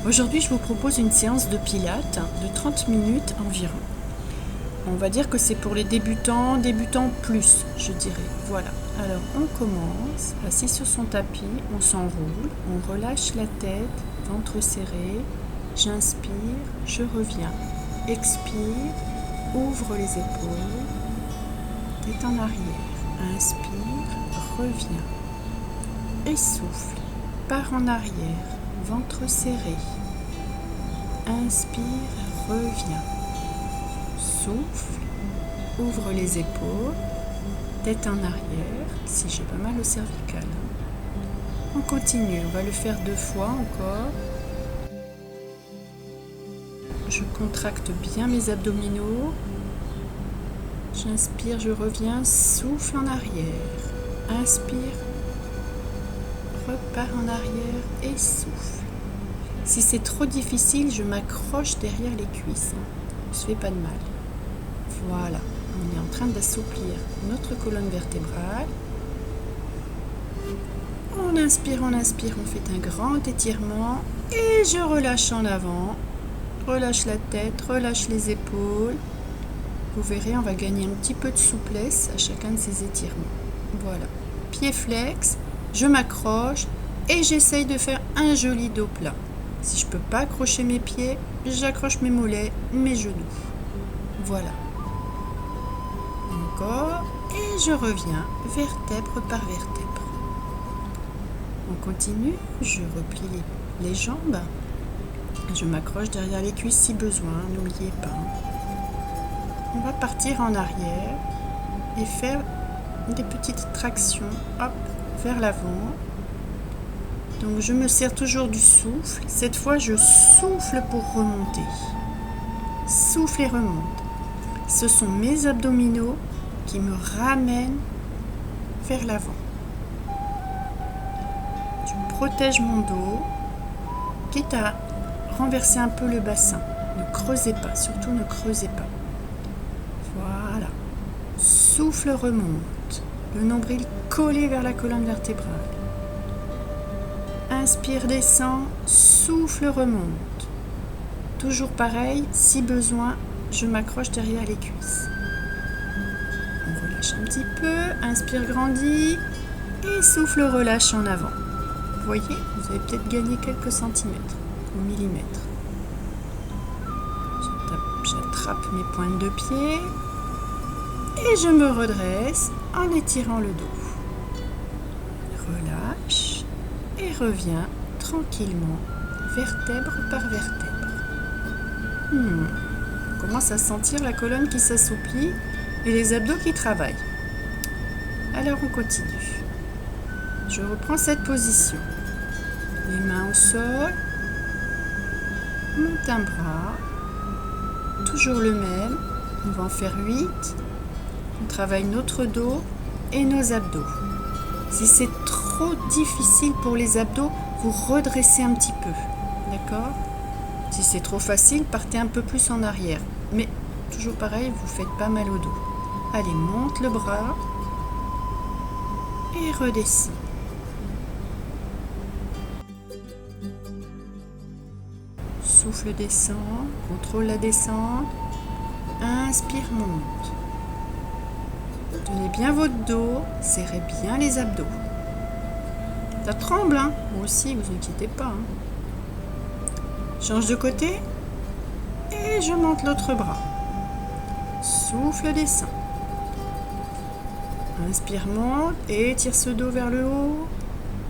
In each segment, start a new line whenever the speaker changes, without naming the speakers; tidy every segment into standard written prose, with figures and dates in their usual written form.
Aujourd'hui, je vous propose une séance de pilates de 30 minutes environ. On va dire que c'est pour les débutants plus, je dirais. Voilà. Alors, on commence, assis sur son tapis, on s'enroule, on relâche la tête, ventre serré. J'inspire, je reviens. Expire, ouvre les épaules, tête en arrière. Inspire, reviens. Essouffle, pars en arrière, ventre serré. Inspire, reviens. Souffle, ouvre les épaules, tête en arrière, si j'ai pas mal au cervical. On continue, on va le faire 2 fois encore. Je contracte bien mes abdominaux. J'inspire, je reviens, souffle en arrière. Inspire, repars en arrière et souffle. Si c'est trop difficile, je m'accroche derrière les cuisses. On ne se fait pas de mal. Voilà, on est en train d'assouplir notre colonne vertébrale. On inspire, on fait un grand étirement et je relâche en avant. Relâche la tête, relâche les épaules. Vous verrez, on va gagner un petit peu de souplesse à chacun de ces étirements. Voilà, pied flex, je m'accroche et j'essaye de faire un joli dos plat. Si je ne peux pas accrocher mes pieds, j'accroche mes mollets, mes genoux. Voilà. Encore. Et je reviens vertèbre par vertèbre. On continue. Je replie les jambes. Je m'accroche derrière les cuisses si besoin. N'oubliez pas. On va partir en arrière et faire des petites tractions. Hop, vers l'avant. Donc je me sers toujours du souffle. Cette fois, je souffle pour remonter. Souffle et remonte. Ce sont mes abdominaux qui me ramènent vers l'avant. Je protège mon dos, quitte à renverser un peu le bassin. Ne creusez pas, surtout ne creusez pas. Voilà. Souffle remonte. Le nombril collé vers la colonne vertébrale. Inspire, descend, souffle, remonte. Toujours pareil, si besoin, je m'accroche derrière les cuisses. On relâche un petit peu, inspire, grandit, et souffle, relâche en avant. Vous voyez, vous avez peut-être gagné quelques centimètres ou millimètres. J'attrape mes pointes de pied et je me redresse en étirant le dos. Relâche. Et reviens tranquillement, vertèbre par vertèbre. On commence à sentir la colonne qui s'assouplit et les abdos qui travaillent. Alors on continue. Je reprends cette position. Les mains au sol. Monte un bras. Toujours le même. On va en faire 8. On travaille notre dos et nos abdos. Si c'est trop difficile pour les abdos, vous redressez un petit peu, d'accord ? Si c'est trop facile, partez un peu plus en arrière. Mais toujours pareil, vous faites pas mal au dos. Allez, monte le bras et redescends. Souffle, descend, contrôle la descente. Inspire, monte. Tenez bien votre dos, serrez bien les abdos. Ça tremble, hein ? Moi aussi, vous inquiétez pas. Hein. Change de côté et je monte l'autre bras. Souffle, descend. Inspire, monte et tire ce dos vers le haut.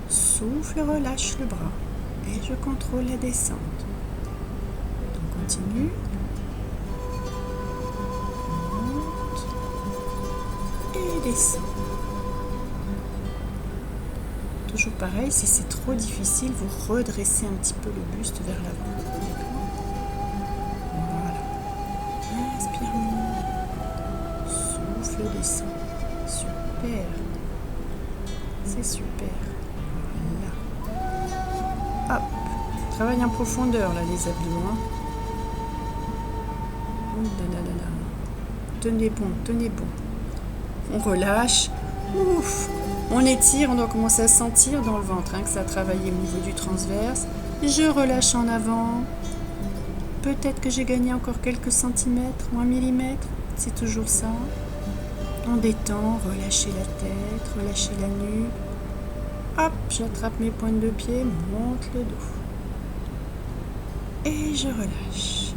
Souffle, relâche le bras et je contrôle la descente. Donc continue. Descend. Toujours pareil, si c'est trop difficile, vous redressez un petit peu le buste vers l'avant. Voilà. Inspire, souffle, descend. Super. C'est super. Voilà. Hop. Travaille en profondeur là, les abdos. Hein. Tenez bon, tenez bon. On relâche. Ouf. On étire, on doit commencer à sentir dans le ventre que ça a travaillé au niveau du transverse. Je relâche en avant. Peut-être que j'ai gagné encore quelques centimètres ou un millimètre. C'est toujours ça. On détend, relâchez la tête, relâchez la nuque. Hop, j'attrape mes pointes de pied, monte le dos. Et je relâche.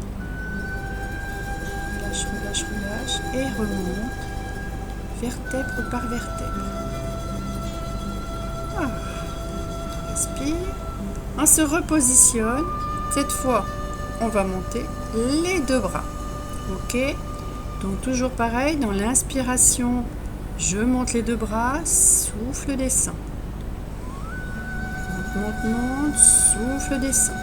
Relâche, relâche, relâche. Et remonte. Vertèbre par vertèbre. Ah. Respire. On se repositionne. Cette fois, on va monter les deux bras. Ok? Donc toujours pareil, dans l'inspiration, je monte les deux bras, souffle, descend. Monte, souffle, descend.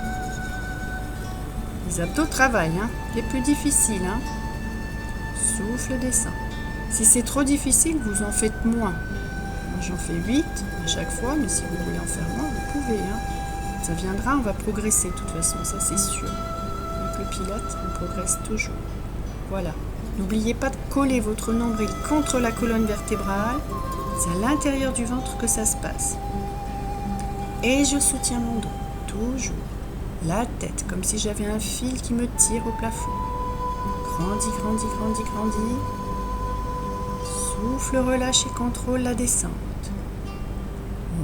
Les abdos travaillent, les plus difficiles. Souffle, descend. Si c'est trop difficile, vous en faites moins. Moi, j'en fais 8 à chaque fois, mais si vous voulez en faire moins, vous pouvez. Ça viendra, on va progresser de toute façon, ça c'est sûr. Avec le pilates, on progresse toujours. Voilà. N'oubliez pas de coller votre nombril contre la colonne vertébrale. C'est à l'intérieur du ventre que ça se passe. Et je soutiens mon dos, toujours. La tête, comme si j'avais un fil qui me tire au plafond. Grandis, grandis, grandis, grandis. Souffle, relâche et contrôle la descente.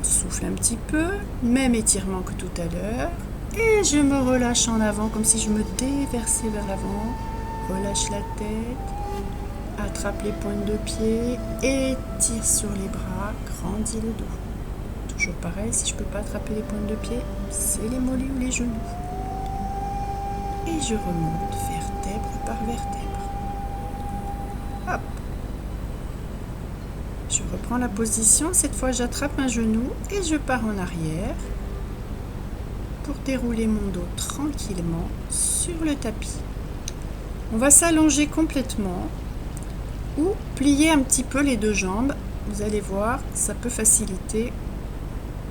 On souffle un petit peu, même étirement que tout à l'heure. Et je me relâche en avant, comme si je me déversais vers l'avant. Relâche la tête, attrape les pointes de pied, étire sur les bras, grandis le dos. Toujours pareil, si je ne peux pas attraper les pointes de pied, c'est les mollets ou les genoux. Et je remonte vertèbre par vertèbre. Hop. Je reprends la position, cette fois j'attrape un genou et je pars en arrière pour dérouler mon dos tranquillement sur le tapis. On va s'allonger complètement ou plier un petit peu les deux jambes. Vous allez voir, ça peut faciliter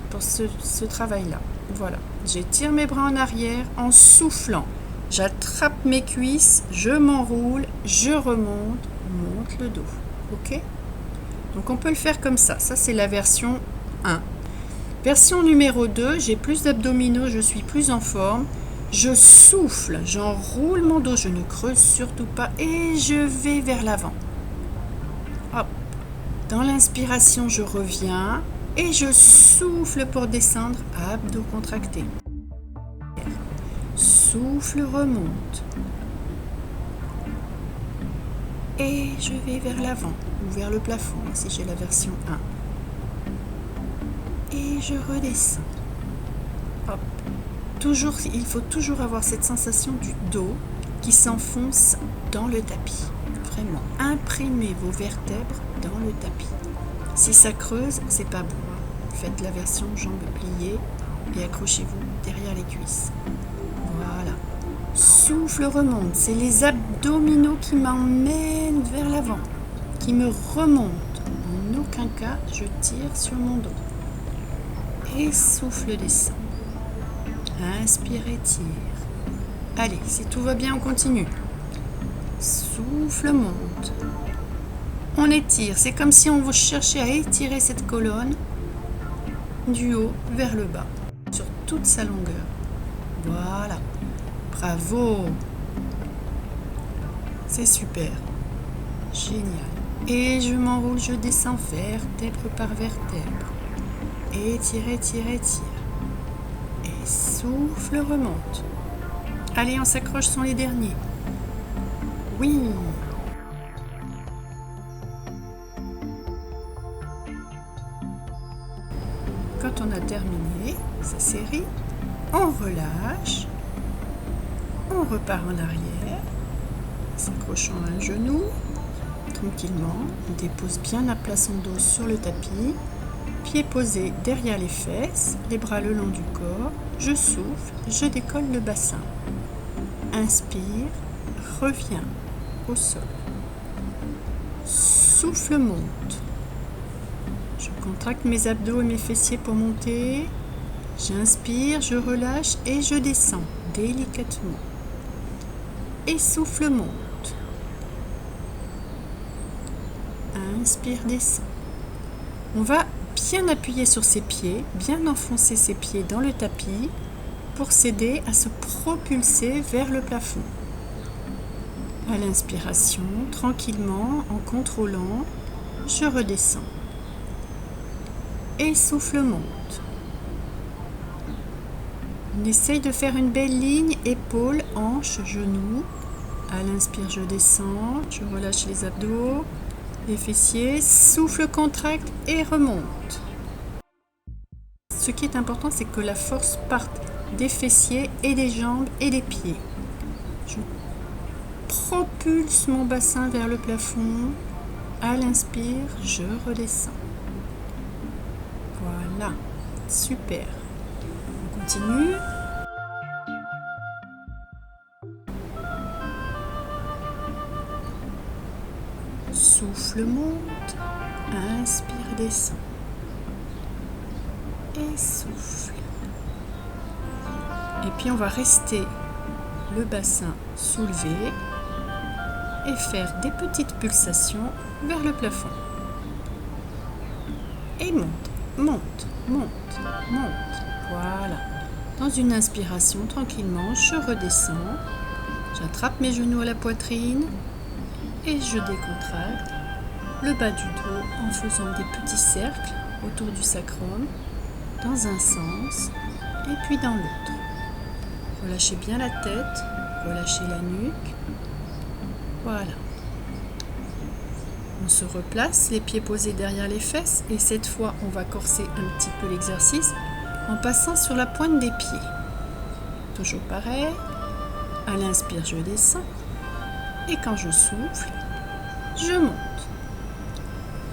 pour ce travail-là. Voilà, j'étire mes bras en arrière en soufflant. J'attrape mes cuisses, je m'enroule, je remonte, monte le dos. Ok ? Donc on peut le faire comme ça. Ça, c'est la version 1. Version numéro 2, j'ai plus d'abdominaux, je suis plus en forme. Je souffle, j'enroule mon dos, je ne creuse surtout pas et je vais vers l'avant. Hop. Dans l'inspiration, je reviens et je souffle pour descendre, abdos contractés. Souffle, remonte. Et je vais vers l'avant ou vers le plafond si j'ai la version 1. Et je redescends. Hop. Toujours, il faut toujours avoir cette sensation du dos qui s'enfonce dans le tapis. Vraiment, imprimez vos vertèbres dans le tapis. Si ça creuse, c'est pas bon. Faites la version jambes pliées et accrochez-vous derrière les cuisses. Voilà. Souffle, remonte. C'est les abdominaux qui m'emmènent vers l'avant, qui me remontent. En aucun cas, je tire sur mon dos. Et souffle, descend. Inspire, étire. Allez, si tout va bien, on continue. Souffle, monte. On étire. C'est comme si on cherchait à étirer cette colonne du haut vers le bas, sur toute sa longueur. Voilà. Bravo. C'est super. Génial. Et je m'enroule, je descends vertèbre par vertèbre. Étire, étire, étire. Et souffle, remonte. Allez, on s'accroche, sont les derniers. Oui. Quand on a terminé sa série, on relâche. On repart en arrière, s'accrochant à un genou. Tranquillement, on dépose bien à plat son dos sur le tapis. Pieds posés derrière les fesses, les bras le long du corps. Je souffle, je décolle le bassin. Inspire, reviens au sol. Souffle, monte. Je contracte mes abdos et mes fessiers pour monter. J'inspire, je relâche et je descends délicatement. Et souffle, monte. Inspire, descend. On va bien appuyer sur ses pieds, bien enfoncer ses pieds dans le tapis pour s'aider à se propulser vers le plafond. À l'inspiration, tranquillement, en contrôlant, je redescends. Et souffle monte. On essaye de faire une belle ligne, épaules, hanches, genoux. À l'inspire, je descends, je relâche les abdos, les fessiers, souffle, contracte et remonte. Ce qui est important, c'est que la force parte des fessiers et des jambes et des pieds. Je propulse mon bassin vers le plafond. À l'inspire, je redescends. Voilà, super. On continue. Souffle, monte. Inspire, descend. Et souffle. Et puis on va rester le bassin soulevé et faire des petites pulsations vers le plafond. Et monte, monte, monte, monte. Voilà. Dans une inspiration, tranquillement, je redescends. J'attrape mes genoux à la poitrine et je décontracte le bas du dos en faisant des petits cercles autour du sacrum dans un sens et puis dans l'autre. Relâchez bien la tête, relâchez la nuque. Voilà. On se replace, les pieds posés derrière les fesses et cette fois on va corser un petit peu l'exercice en passant sur la pointe des pieds. Toujours pareil, à l'inspire je descends et quand je souffle, je monte.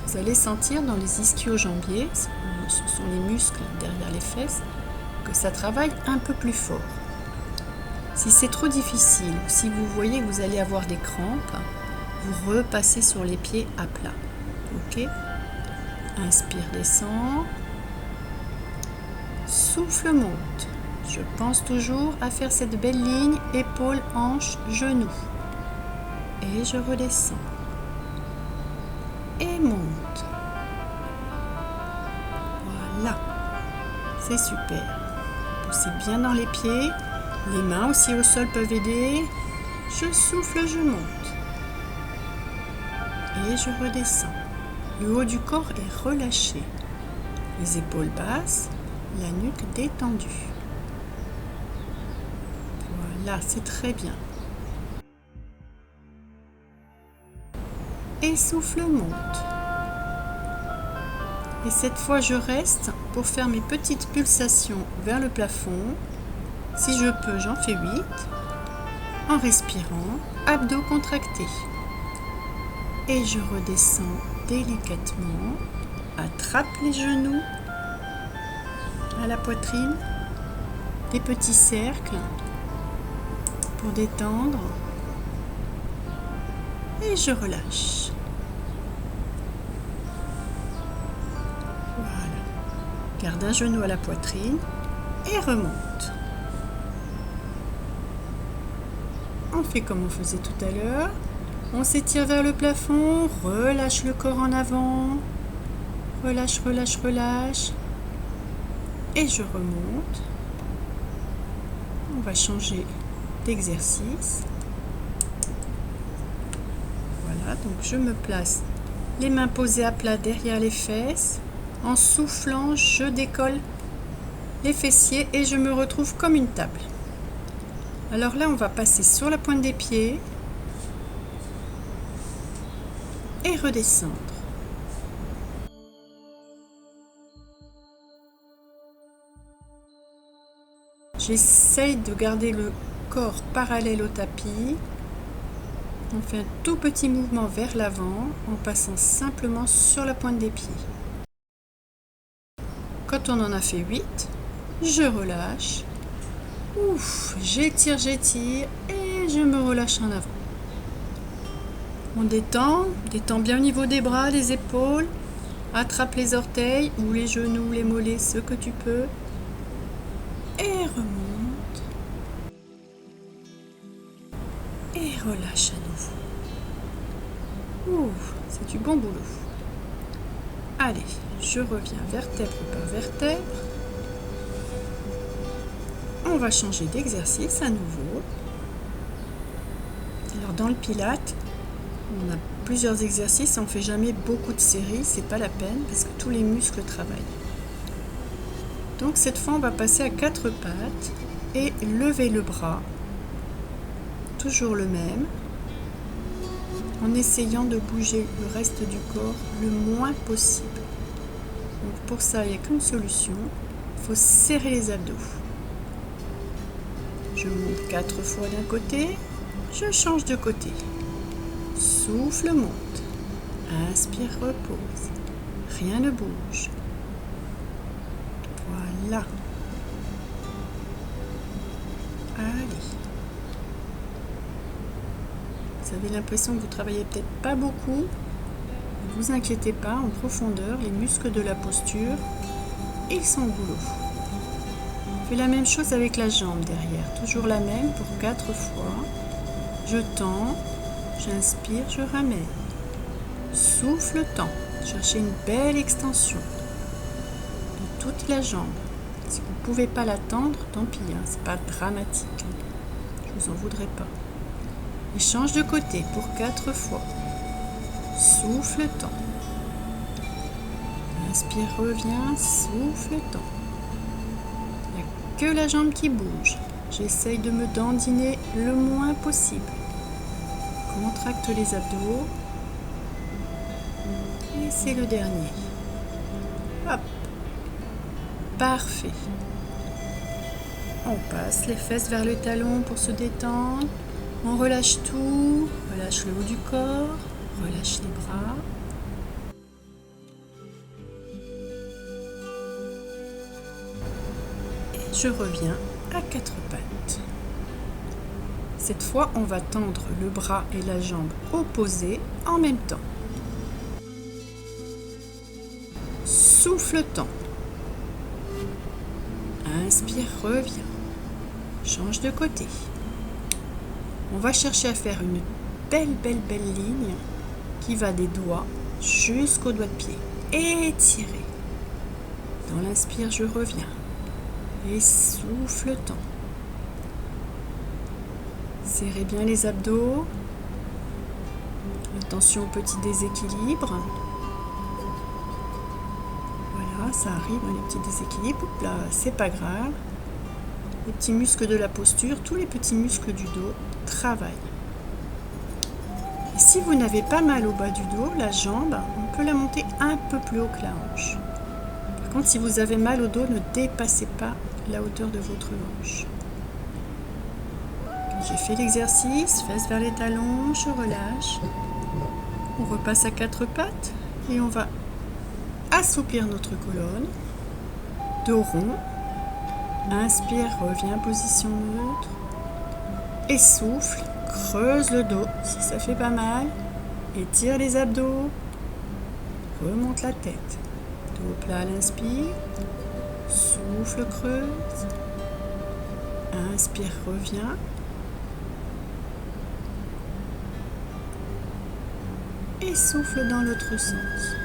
Vous allez sentir dans les ischio-jambiers, ce sont les muscles derrière les fesses, que ça travaille un peu plus fort. Si c'est trop difficile ou si vous voyez que vous allez avoir des crampes, vous repassez sur les pieds à plat. Ok? Inspire, descend. Souffle, monte. Je pense toujours à faire cette belle ligne épaules, hanches, genoux. Et je redescends. Et monte. Voilà. C'est super. Poussez bien dans les pieds. Les mains aussi au sol peuvent aider. Je souffle, je monte. Et je redescends. Le haut du corps est relâché. Les épaules basses, la nuque détendue. Voilà, c'est très bien. Et souffle, monte. Et cette fois, je reste pour faire mes petites pulsations vers le plafond. Si je peux, j'en fais 8. En respirant, abdos contractés. Et je redescends délicatement. Attrape les genoux à la poitrine. Des petits cercles pour détendre. Et je relâche. Voilà. Garde un genou à la poitrine et remonte. On fait comme on faisait tout à l'heure. On s'étire vers le plafond, relâche le corps en avant. Relâche, relâche, relâche. Et je remonte. On va changer d'exercice. Voilà, donc je me place les mains posées à plat derrière les fesses. En soufflant, je décolle les fessiers et je me retrouve comme une table. Alors là, on va passer sur la pointe des pieds et redescendre. J'essaye de garder le corps parallèle au tapis. On fait un tout petit mouvement vers l'avant en passant simplement sur la pointe des pieds. Quand on en a fait 8, je relâche. Ouf, j'étire et je me relâche en avant. On détend bien au niveau des bras, des épaules. Attrape les orteils ou les genoux, les mollets, ce que tu peux. Et remonte. Et relâche à nouveau. Ouf, c'est du bon boulot. Allez, je reviens vertèbre par vertèbre. On va changer d'exercice à nouveau. Alors dans le Pilates, on a plusieurs exercices et on ne fait jamais beaucoup de séries, c'est pas la peine parce que tous les muscles travaillent. Donc cette fois on va passer à 4 pattes et lever le bras, toujours le même, en essayant de bouger le reste du corps le moins possible. Donc pour ça il n'y a qu'une solution, il faut serrer les abdos. Je monte 4 fois d'un côté, je change de côté. Souffle, monte. Inspire, repose. Rien ne bouge. Voilà. Allez. Vous avez l'impression que vous travaillez peut-être pas beaucoup. Ne vous inquiétez pas, en profondeur, les muscles de la posture, ils sont au boulot. On fait la même chose avec la jambe derrière. Toujours la même pour 4 fois. Je tends, j'inspire, je ramène. Souffle, tends. Cherchez une belle extension de toute la jambe. Si vous ne pouvez pas la tendre, tant pis, c'est pas dramatique. Je vous en voudrais pas. Et change de côté pour 4 fois. Souffle, tends. Inspire, reviens, souffle, tends. Il n'y a que la jambe qui bouge. J'essaye de me dandiner le moins possible. Contracte les abdos. Et c'est le dernier. Hop. Parfait. On passe les fesses vers le talon pour se détendre. On relâche tout. Relâche le haut du corps. Relâche les bras. Et je reviens à 4 pattes. Cette fois, on va tendre le bras et la jambe opposés en même temps. Souffle, tend. Inspire, reviens. Change de côté. On va chercher à faire une belle ligne qui va des doigts jusqu'aux doigts de pied. Étirez. Dans l'inspire, je reviens. Et souffle, tend. Serrez bien les abdos. Attention au petit déséquilibre. Voilà, ça arrive, les petits déséquilibres. Oups là, c'est pas grave. Les petits muscles de la posture, tous les petits muscles du dos travaillent. Et si vous n'avez pas mal au bas du dos, la jambe, on peut la monter un peu plus haut que la hanche. Par contre, si vous avez mal au dos, ne dépassez pas la hauteur de votre hanche. J'ai fait l'exercice, fesses vers les talons, je relâche. On repasse à 4 pattes et on va assouplir notre colonne. Dos rond. Inspire, reviens, position neutre. Et souffle, creuse le dos si ça fait pas mal. Étire les abdos. Remonte la tête. Dos plat à l'inspire. Souffle, creuse. Inspire, reviens. Et souffle dans l'autre sens.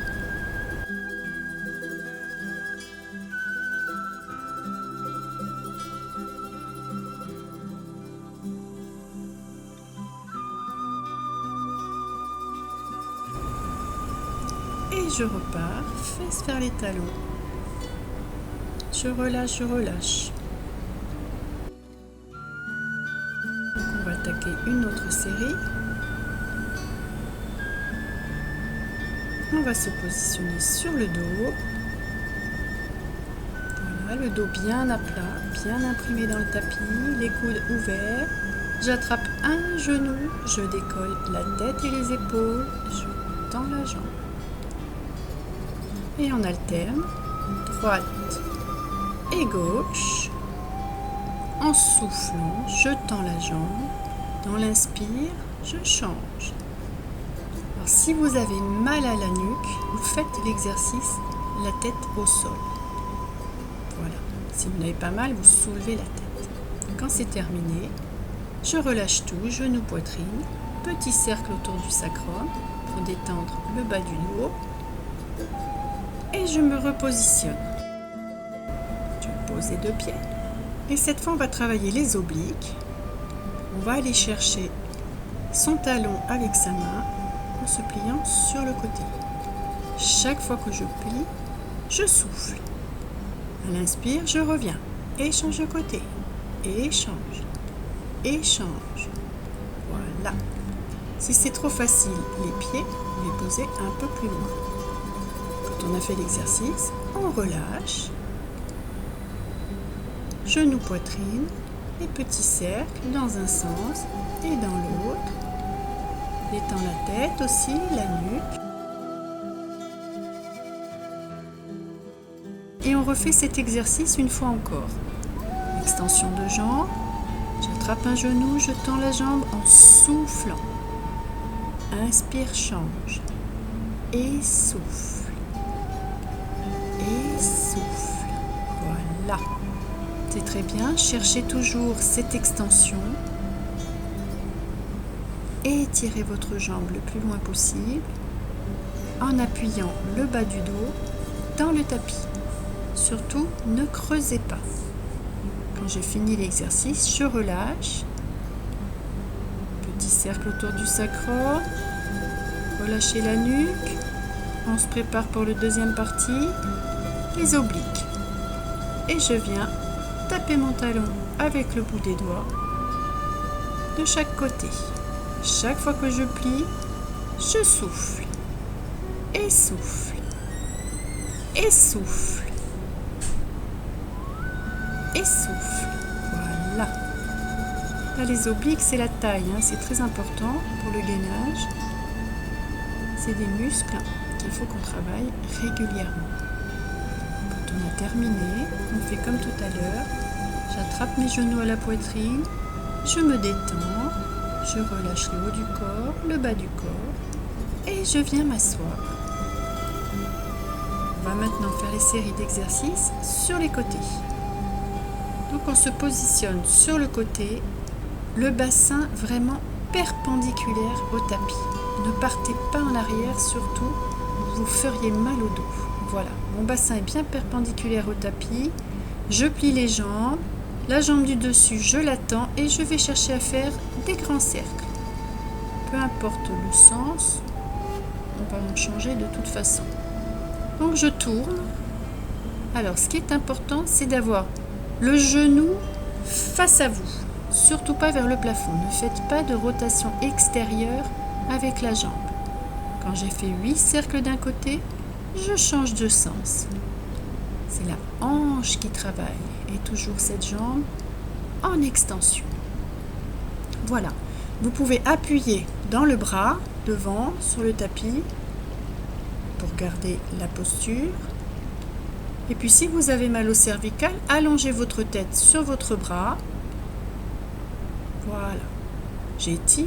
Et je repars, fesses vers les talons. Je relâche, je relâche. Donc on va attaquer une autre série. On va se positionner sur le dos. Voilà, le dos bien à plat, bien imprimé dans le tapis, les coudes ouverts. J'attrape un genou, je décolle la tête et les épaules, je tends la jambe. Et on alterne, droite et gauche. En soufflant, je tends la jambe. Dans l'inspire, je change. Alors, si vous avez mal à la nuque, vous faites l'exercice la tête au sol. Voilà. Si vous n'avez pas mal, vous soulevez la tête. Quand c'est terminé, je relâche tout, genou, poitrine, petit cercle autour du sacrum pour détendre le bas du dos. et je me repositionne. Je pose les deux pieds et cette fois on va travailler les obliques. On va aller chercher son talon avec sa main en se pliant sur le côté. Chaque fois que je plie, je souffle. À l'inspire, je reviens et change de côté. Et change. Et change. Voilà. Si c'est trop facile, les pieds, on les poser un peu plus loin. Quand on a fait l'exercice, on relâche. Genoux, poitrine, les petits cercles dans un sens et dans l'autre. Détends la tête aussi, la nuque. Et on refait cet exercice une fois encore. Extension de jambe. J'attrape un genou, je tends la jambe en soufflant. Inspire, change. Et souffle. Et souffle. Voilà. C'est très bien. Cherchez toujours cette extension. Et étirez votre jambe le plus loin possible en appuyant le bas du dos dans le tapis. Surtout, ne creusez pas. Quand j'ai fini l'exercice, je relâche. Petit cercle autour du sacrum. Relâchez la nuque. On se prépare pour la deuxième partie, les obliques. Et je viens taper mon talon avec le bout des doigts de chaque côté. Chaque fois que je plie, je souffle. Et souffle. Et souffle. Et souffle. Voilà. Là, les obliques, c'est la taille, c'est très important pour le gainage. C'est des muscles qu'il faut qu'on travaille régulièrement. Quand on a terminé, on fait comme tout à l'heure. J'attrape mes genoux à la poitrine, je me détends, je relâche le haut du corps, le bas du corps et je viens m'asseoir. On va maintenant faire les séries d'exercices sur les côtés. Donc on se positionne sur le côté, le bassin vraiment perpendiculaire au tapis. Ne partez pas en arrière, surtout, vous feriez mal au dos. Voilà, mon bassin est bien perpendiculaire au tapis. Je plie les jambes, la jambe du dessus, je la tends et je vais chercher à faire des grands cercles. Peu importe le sens, on va en changer de toute façon. Donc je tourne. Alors, ce qui est important, c'est d'avoir le genou face à vous, surtout pas vers le plafond. Ne faites pas de rotation extérieure avec la jambe. Quand j'ai fait 8 cercles d'un côté, je change de sens. C'est la hanche qui travaille et toujours cette jambe en extension. Voilà. Vous pouvez appuyer dans le bras devant sur le tapis pour garder la posture. Et puis si vous avez mal au cervical, allongez votre tête sur votre bras. Voilà. J'étire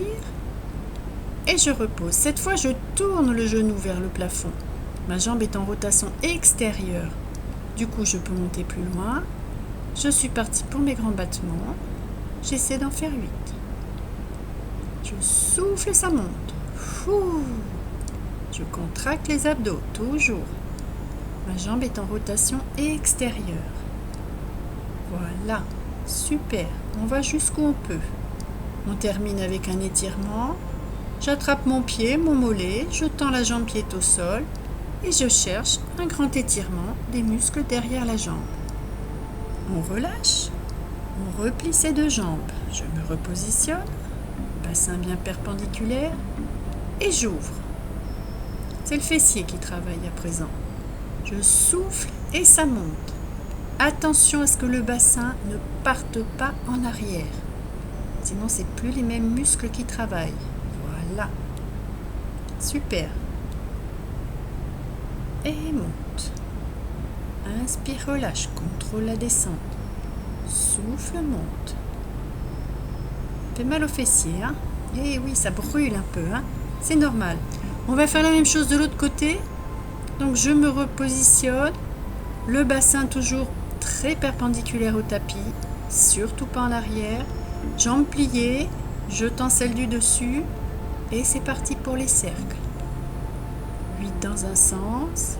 et je repose. Cette fois, je tourne le genou vers le plafond. Ma jambe est en rotation extérieure. Du coup, je peux monter plus loin. Je suis partie pour mes grands battements. J'essaie d'en faire 8. Je souffle et ça monte. Fou. Je contracte les abdos, toujours. Ma jambe est en rotation extérieure. Voilà, super. On va jusqu'où on peut. On termine avec un étirement. J'attrape mon pied, mon mollet, je tends la jambe pied au sol et je cherche un grand étirement des muscles derrière la jambe. On relâche, on replie ses deux jambes. Je me repositionne, bassin bien perpendiculaire et j'ouvre. C'est le fessier qui travaille à présent. Je souffle et ça monte. Attention à ce que le bassin ne parte pas en arrière. Sinon, c'est plus les mêmes muscles qui travaillent. Voilà. Super. Et monte. Inspire, relâche, contrôle la descente. Souffle, monte. Fait mal au fessier, Et oui, ça brûle un peu, C'est normal. On va faire la même chose de l'autre côté. Donc je me repositionne. Le bassin toujours très perpendiculaire au tapis. Surtout pas en arrière. Jambes pliées. Je tends celle du dessus. Et c'est parti pour les cercles. 8 dans un sens.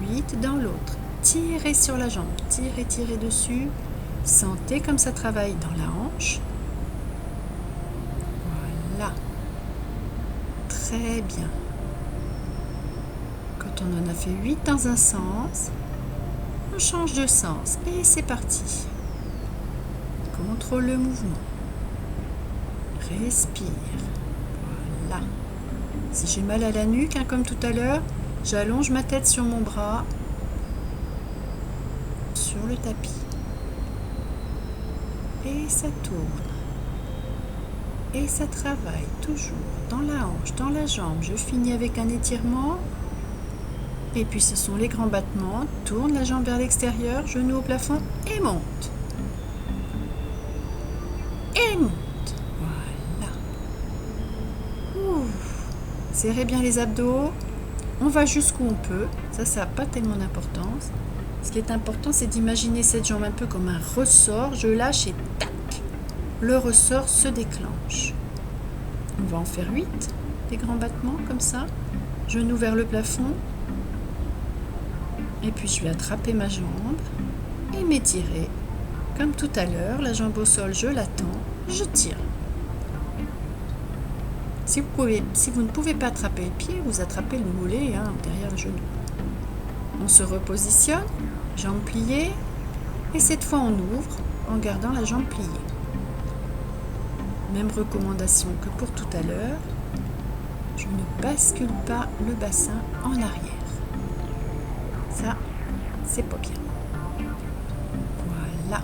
8 vite dans l'autre. Tirez sur la jambe, tirez, tirez dessus. Sentez comme ça travaille dans la hanche. Voilà. Très bien. Quand on en a fait 8 dans un sens, on change de sens et c'est parti. Contrôle le mouvement. Respire. Voilà. Si j'ai mal à la nuque, comme tout à l'heure, j'allonge ma tête sur mon bras, sur le tapis. Et ça tourne. Et ça travaille toujours dans la hanche, dans la jambe. Je finis avec un étirement. Et puis ce sont les grands battements. Tourne la jambe vers l'extérieur, genou au plafond et monte. Et monte. Voilà. Ouf. Serrez bien les abdos. On va jusqu'où on peut. Ça n'a pas tellement d'importance. Ce qui est important, c'est d'imaginer cette jambe un peu comme un ressort. Je lâche et tac. Le ressort se déclenche. On va en faire 8. Des grands battements comme ça. Genou vers le plafond. Et puis je vais attraper ma jambe et m'étirer. Comme tout à l'heure, la jambe au sol, je l'attends, je tire. Si vous ne pouvez pas attraper le pied, vous attrapez le mollet derrière le genou. On se repositionne, jambe pliée, et cette fois on ouvre en gardant la jambe pliée. Même recommandation que pour tout à l'heure, je ne bascule pas le bassin en arrière. Ça, c'est pas bien. Voilà.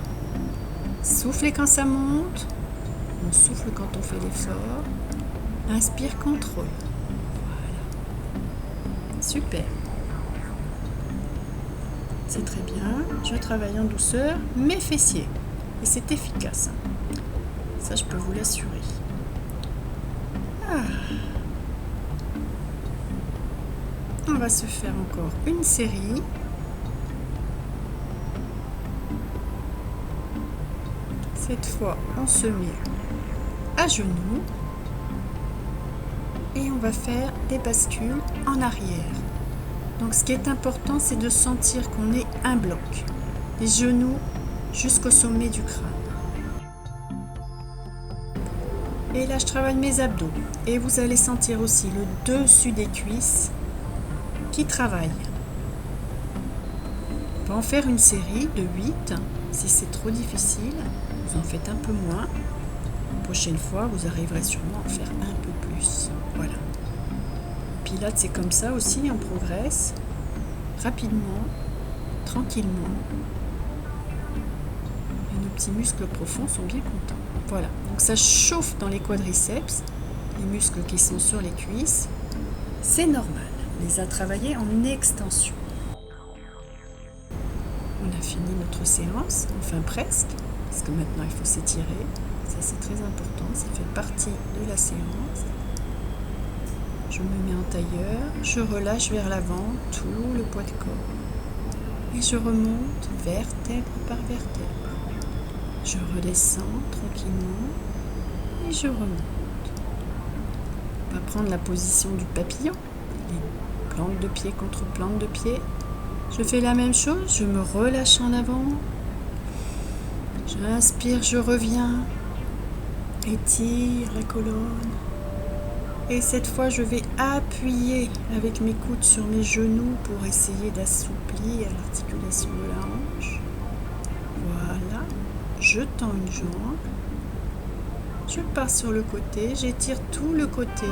Soufflez quand ça monte. On souffle quand on fait l'effort. Inspire, contrôle. Voilà. Super. C'est très bien. Je travaille en douceur, mes fessiers. Et c'est efficace. Ça, je peux vous l'assurer. On va se faire encore une série. Cette fois, on se met à genoux et on va faire des bascules en arrière. Donc, ce qui est important, c'est de sentir qu'on est un bloc. Les genoux jusqu'au sommet du crâne. Et là, je travaille mes abdos. Et vous allez sentir aussi le dessus des cuisses qui travaille. On va en faire une série de 8. Si c'est trop difficile, vous en faites un peu moins. La prochaine fois, vous arriverez sûrement à en faire un peu plus. Voilà. Pilates, c'est comme ça aussi, on progresse rapidement, tranquillement. Et nos petits muscles profonds sont bien contents. Voilà. Donc ça chauffe dans les quadriceps, les muscles qui sont sur les cuisses. C'est normal. On les a travaillés en extension. On a fini notre séance, enfin presque, parce que maintenant il faut s'étirer. Ça c'est très important, ça fait partie de la séance. Je me mets en tailleur, je relâche vers l'avant tout le poids de corps. Et je remonte vertèbre par vertèbre. Je redescends tranquillement et je remonte. On va prendre la position du papillon. Plante de pied contre plante de pied. Je fais la même chose, je me relâche en avant. J'inspire, je reviens. Étire la colonne. Et cette fois, je vais appuyer avec mes coudes sur mes genoux pour essayer d'assouplir l'articulation de la hanche. Voilà. Je tends une jambe. Je pars sur le côté, j'étire tout le côté.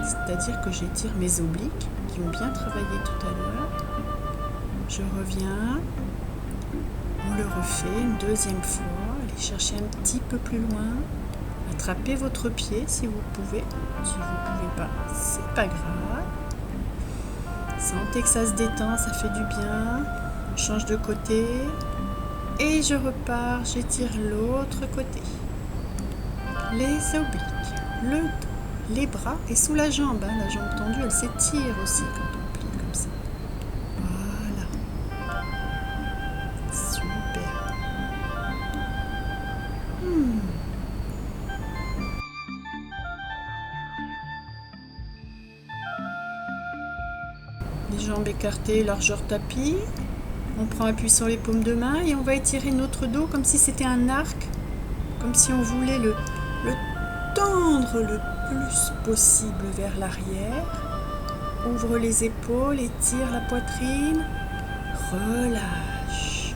C'est-à-dire que j'étire mes obliques qui ont bien travaillé tout à l'heure. Je reviens, on le refait une deuxième fois, allez chercher un petit peu plus loin, attrapez votre pied si vous pouvez, si vous ne pouvez pas, c'est pas grave. Sentez que ça se détend, ça fait du bien, on change de côté et je repars, j'étire l'autre côté. Les obliques, le dos. Les bras et sous la jambe, la jambe tendue, elle s'étire aussi quand on plie comme ça. Voilà. Super. jambes écartées, largeur tapis. On prend appui sur les paumes de main et on va étirer notre dos comme si c'était un arc, comme si on voulait le tendre le plus possible vers l'arrière. Ouvre les épaules, étire la poitrine, relâche.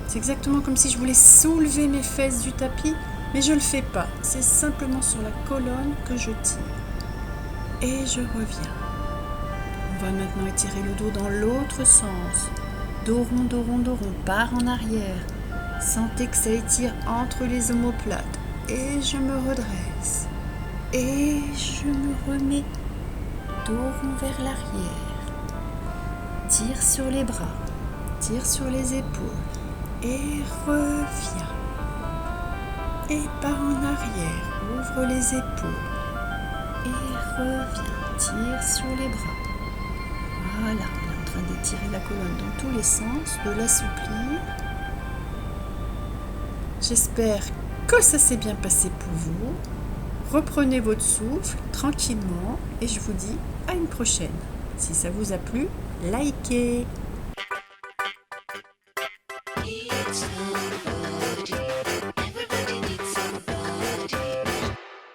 C'est exactement comme si je voulais soulever mes fesses du tapis, mais je ne le fais pas. C'est simplement sur la colonne que je tire. Et je reviens. On va maintenant étirer le dos dans l'autre sens. Dos rond, dos rond, dos rond, part en arrière. Sentez que ça étire entre les omoplates. Et je me redresse. Et je me remets dos rond vers l'arrière. Tire sur les bras. Tire sur les épaules. Et reviens. Et part en arrière. Ouvre les épaules. Et reviens. Tire sur les bras. Voilà, on est en train d'étirer la colonne dans tous les sens, de l'assouplir. J'espère que ça s'est bien passé pour vous. Reprenez votre souffle tranquillement et je vous dis à une prochaine. Si ça vous a plu, likez.